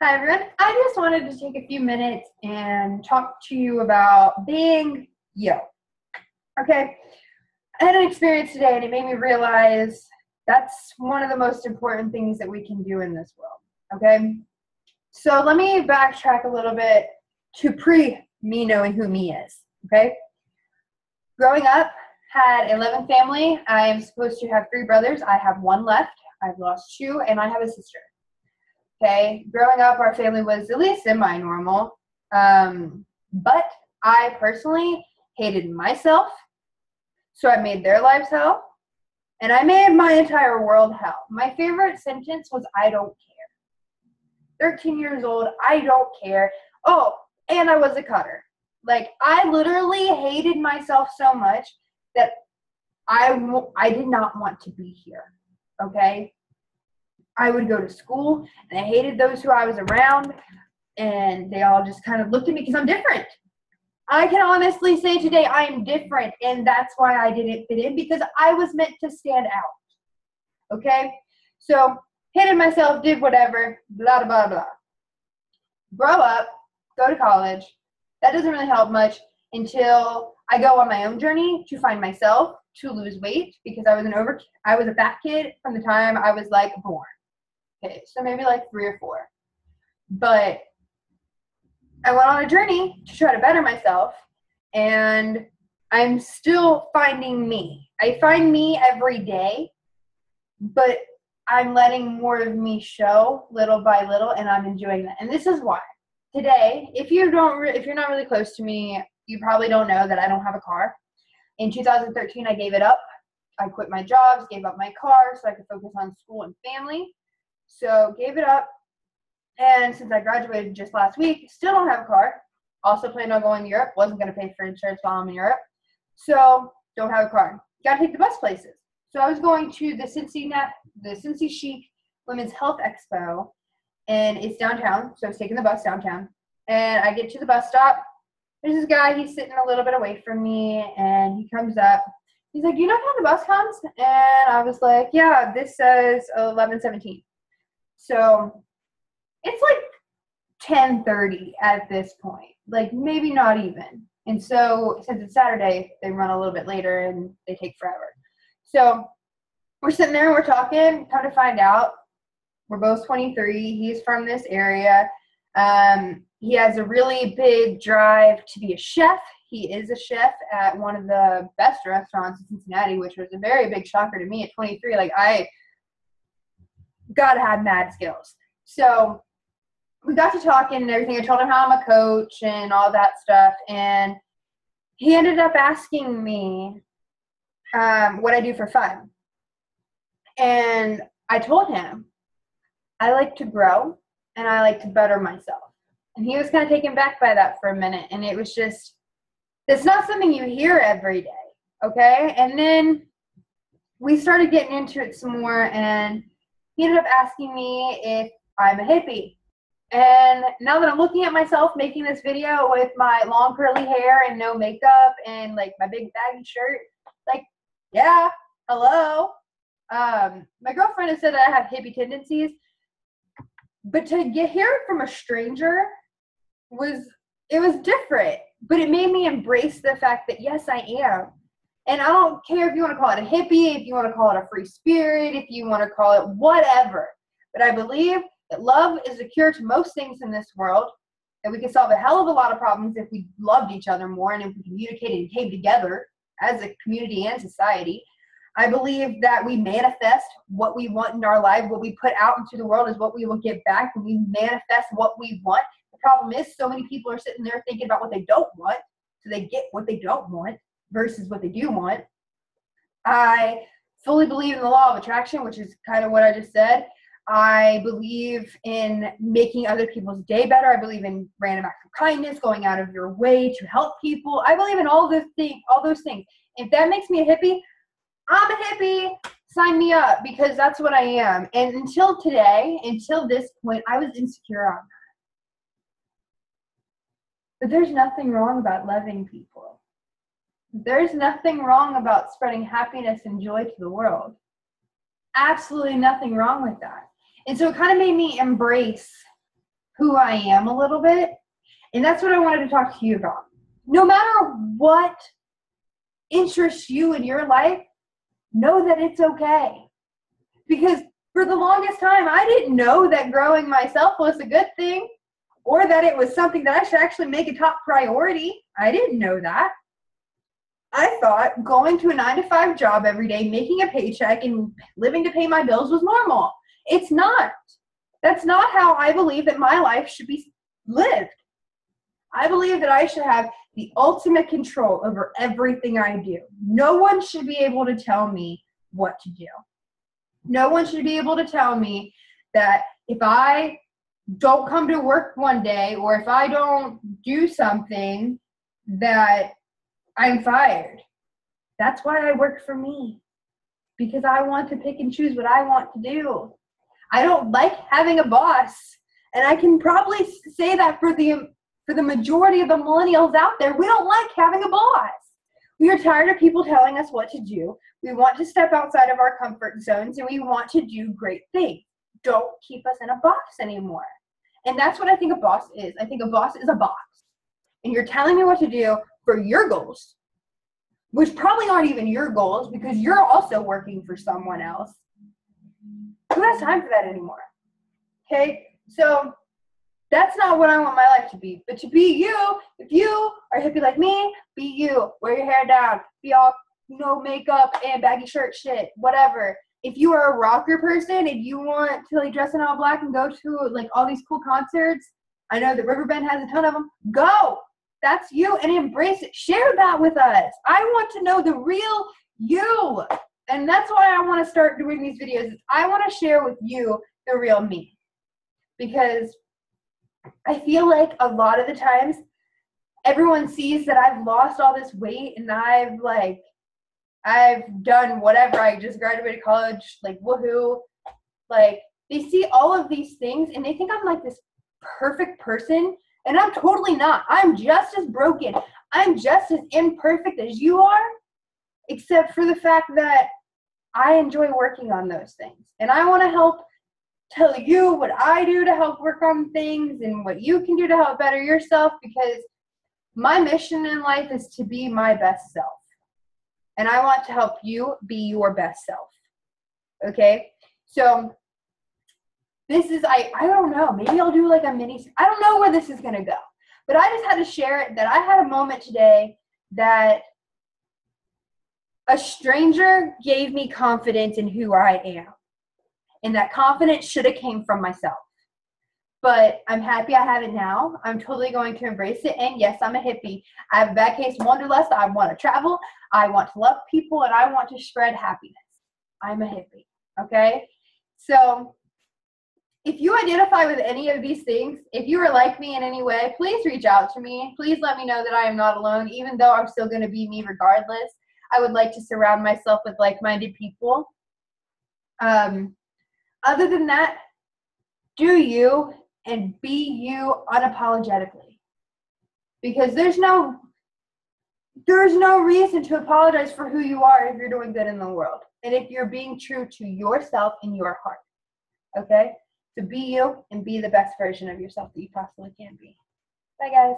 Hi everyone. I just wanted to take a few minutes and talk to you about being you. Okay. I had an experience today and it made me realize that's one of the most important things that we can do in this world. Okay. So let me backtrack a little bit to me knowing who me is. Okay. Growing up, had 11 family. I am supposed to have 3 brothers. I have 1 left. I've lost 2 and I have a sister. Okay, growing up, our family was at least semi-normal, but I personally hated myself, so I made their lives hell, and I made my entire world hell. My favorite sentence was, I don't care. 13 years old, I don't care. Oh, and I was a cutter. Like, I literally hated myself so much that I did not want to be here, okay? I would go to school, and I hated those who I was around, and they all just kind of looked at me because I'm different. I can honestly say today I am different, and that's why I didn't fit in, because I was meant to stand out, okay? So, hated myself, did whatever, blah, blah, blah. Grow up, go to college. That doesn't really help much until I go on my own journey to find myself, to lose weight, because I was a fat kid from the time I was, like, born. Okay, so maybe like 3 or 4. But I went on a journey to try to better myself, and I'm still finding me. I find me every day, but I'm letting more of me show little by little, and I'm enjoying that. And this is why. Today, if you're not really close to me, you probably don't know that I don't have a car. In 2013, I gave it up. I quit my jobs, gave up my car so I could focus on school and family. So gave it up, and since I graduated just last week, still don't have a car. Also planned on going to Europe. Wasn't going to pay for insurance while I'm in Europe. So don't have a car. Got to take the bus places. So I was going to the Cincy Chic Women's Health Expo, and it's downtown. So I was taking the bus downtown, and I get to the bus stop. There's this guy. He's sitting a little bit away from me, and he comes up. He's like, "You know how the bus comes?" And I was like, "Yeah, this says 11:17." So it's like 10:30 at this point, like maybe not even. And so since it's Saturday, they run a little bit later and they take forever. So we're sitting there and we're talking, come to find out we're both 23. He's from this area. He has a really big drive to be a chef. He is a chef at one of the best restaurants in Cincinnati, which was a very big shocker to me at 23. Like, I gotta have mad skills. So we got to talking and everything. I told him how I'm a coach and all that stuff, and he ended up asking me what I do for fun. And I told him I like to grow and I like to better myself. And he was kind of taken back by that for a minute, and it was just, it's not something you hear every day, okay? And then we started getting into it some more, and he ended up asking me if I'm a hippie. And now that I'm looking at myself making this video with my long curly hair and no makeup and like my big baggy shirt, like, yeah, hello. My girlfriend has said that I have hippie tendencies, but to hear it from a stranger was different. But it made me embrace the fact that yes, I am. And I don't care if you want to call it a hippie, if you want to call it a free spirit, if you want to call it whatever. But I believe that love is the cure to most things in this world, that we could solve a hell of a lot of problems if we loved each other more and if we communicated and came together as a community and society. I believe that we manifest what we want in our life. What we put out into the world is what we will get back, and we manifest what we want. The problem is so many people are sitting there thinking about what they don't want, so they get what they don't want versus what they do want. I fully believe in the law of attraction, which is kind of what I just said. I believe in making other people's day better. I believe in random acts of kindness, going out of your way to help people. I believe in all those things. If that makes me a hippie, I'm a hippie. Sign me up, because that's what I am. And until today, until this point, I was insecure on that. But there's nothing wrong about loving people. There's nothing wrong about spreading happiness and joy to the world. Absolutely nothing wrong with that. And so it kind of made me embrace who I am a little bit. And that's what I wanted to talk to you about. No matter what interests you in your life, know that it's okay. Because for the longest time, I didn't know that growing myself was a good thing or that it was something that I should actually make a top priority. I didn't know that. I thought going to a 9-to-5 job every day, making a paycheck and living to pay my bills was normal. It's not. That's not how I believe that my life should be lived. I believe that I should have the ultimate control over everything I do. No one should be able to tell me what to do. No one should be able to tell me that if I don't come to work one day or if I don't do something that I'm fired. That's why I work for me, because I want to pick and choose what I want to do. I don't like having a boss, and I can probably say that for the majority of the millennials out there. We don't like having a boss. We are tired of people telling us what to do. We want to step outside of our comfort zones, and we want to do great things. Don't keep us in a box anymore. And that's what I think a boss is. I think a boss is a box. And you're telling me what to do for your goals, which probably aren't even your goals because you're also working for someone else. Who has time for that anymore? Okay? So that's not what I want my life to be. But to be you, if you are hippie like me, be you. Wear your hair down. Be all, makeup and baggy shirt shit, whatever. If you are a rocker person and you want to like dress in all black and go to like all these cool concerts, I know that Riverbend has a ton of them. Go! That's you, and embrace it. Share that with us. I want to know the real you. And that's why I want to start doing these videos. I want to share with you the real me. Because I feel like a lot of the times everyone sees that I've lost all this weight and I've done whatever. I just graduated college, like woohoo. Like they see all of these things and they think I'm like this perfect person. And I'm totally not. I'm just as broken. I'm just as imperfect as you are, except for the fact that I enjoy working on those things. And I want to help tell you what I do to help work on things and what you can do to help better yourself, because my mission in life is to be my best self. And I want to help you be your best self. Okay? So this is, I don't know, maybe I'll do like a mini, I don't know where this is going to go. But I just had to share it that I had a moment today that a stranger gave me confidence in who I am. And that confidence should have came from myself. But I'm happy I have it now. I'm totally going to embrace it. And yes, I'm a hippie. I have a bad case of wanderlust. I want to travel. I want to love people. And I want to spread happiness. I'm a hippie. Okay? So if you identify with any of these things, if you are like me in any way, please reach out to me. Please let me know that I am not alone, even though I'm still going to be me regardless. I would like to surround myself with like-minded people. Other than that, do you and be you unapologetically. Because there's no reason to apologize for who you are if you're doing good in the world. And if you're being true to yourself and your heart. Okay? So be you and be the best version of yourself that you possibly can be. Bye, guys.